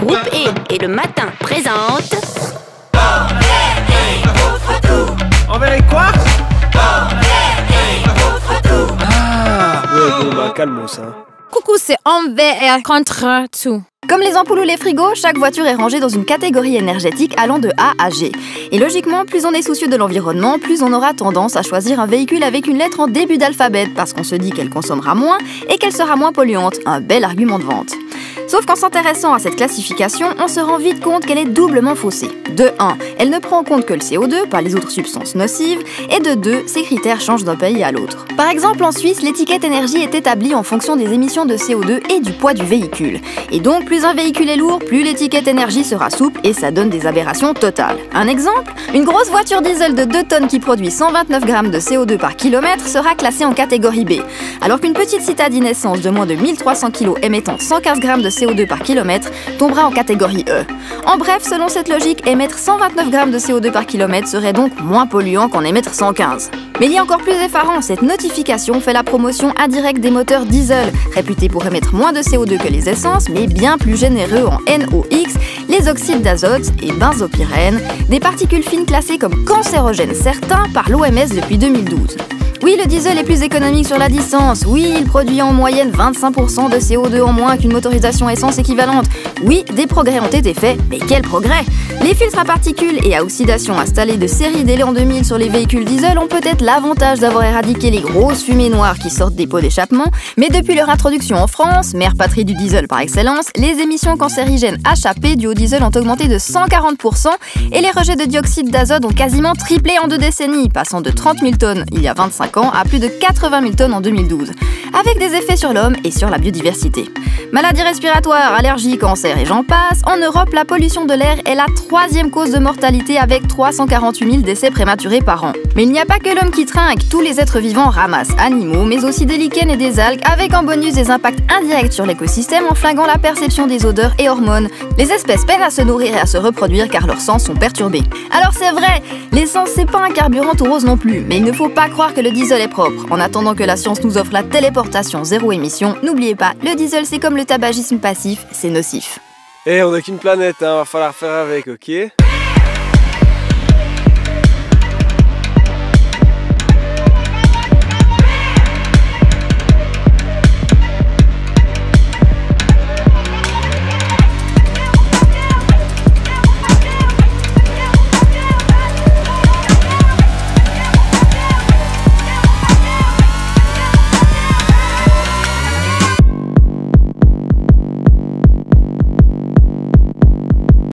Groupe E et le matin présente... Enverrait quoi? Ah, ouais, bon, bah, calmos, hein. Coucou, c'est envers contre tout. Comme les ampoules ou les frigos, chaque voiture est rangée dans une catégorie énergétique allant de A à G. Et logiquement, plus on est soucieux de l'environnement, plus on aura tendance à choisir un véhicule avec une lettre en début d'alphabet, parce qu'on se dit qu'elle consommera moins et qu'elle sera moins polluante. Un bel argument de vente. Sauf qu'en s'intéressant à cette classification, on se rend vite compte qu'elle est doublement faussée. De 1, elle ne prend en compte que le CO2, pas les autres substances nocives, et de 2, ces critères changent d'un pays à l'autre. Par exemple, en Suisse, l'étiquette énergie est établie en fonction des émissions de CO2 et du poids du véhicule. Et donc, plus un véhicule est lourd, plus l'étiquette énergie sera souple et ça donne des aberrations totales. Un exemple, une grosse voiture diesel de 2 tonnes qui produit 129 grammes de CO2 par kilomètre sera classée en catégorie B, alors qu'une petite citadine essence de moins de 1300 kg émettant 115 grammes de CO2 par kilomètre tombera en catégorie E. En bref, selon cette logique, émettre 129 grammes de CO2 par kilomètre serait donc moins polluant qu'en émettre 115. Mais il y a encore plus effarant, cette notification fait la promotion indirecte des moteurs diesel, réputés pour émettre moins de CO2 que les essences, mais bien plus généreux en NOx, les oxydes d'azote et benzopyrène, des particules fines classées comme cancérogènes certains par l'OMS depuis 2012. Oui, le diesel est plus économique sur la distance. Oui, il produit en moyenne 25% de CO2 en moins qu'une motorisation essence équivalente. Oui, des progrès ont été faits, mais quels progrès! Les filtres à particules et à oxydation installés de série dès l'an 2000 sur les véhicules diesel ont peut-être l'avantage d'avoir éradiqué les grosses fumées noires qui sortent des pots d'échappement, mais depuis leur introduction en France, mère patrie du diesel par excellence, les émissions cancérigènes HAP dues au diesel ont augmenté de 140% et les rejets de dioxyde d'azote ont quasiment triplé en 2 décennies, passant de 30 000 tonnes il y a 25 ans à plus de 80 000 tonnes en 2012, avec des effets sur l'homme et sur la biodiversité. Maladies respiratoires, allergies, cancers et j'en passe, en Europe, la pollution de l'air est la 3e cause de mortalité avec 348 000 décès prématurés par an. Mais il n'y a pas que l'homme qui trinque, tous les êtres vivants ramassent animaux, mais aussi des lichens et des algues, avec en bonus des impacts indirects sur l'écosystème en flinguant la perception des odeurs et hormones. Les espèces peinent à se nourrir et à se reproduire car leurs sens sont perturbés. Alors c'est vrai, l'essence c'est pas un carburant tout rose non plus, mais il ne faut pas croire que le diesel est propre. En attendant que la science nous offre la téléportation zéro émission, n'oubliez pas, le diesel c'est comme le tabagisme passif, c'est nocif. Eh, on n'a qu'une planète, hein, va falloir faire avec, ok?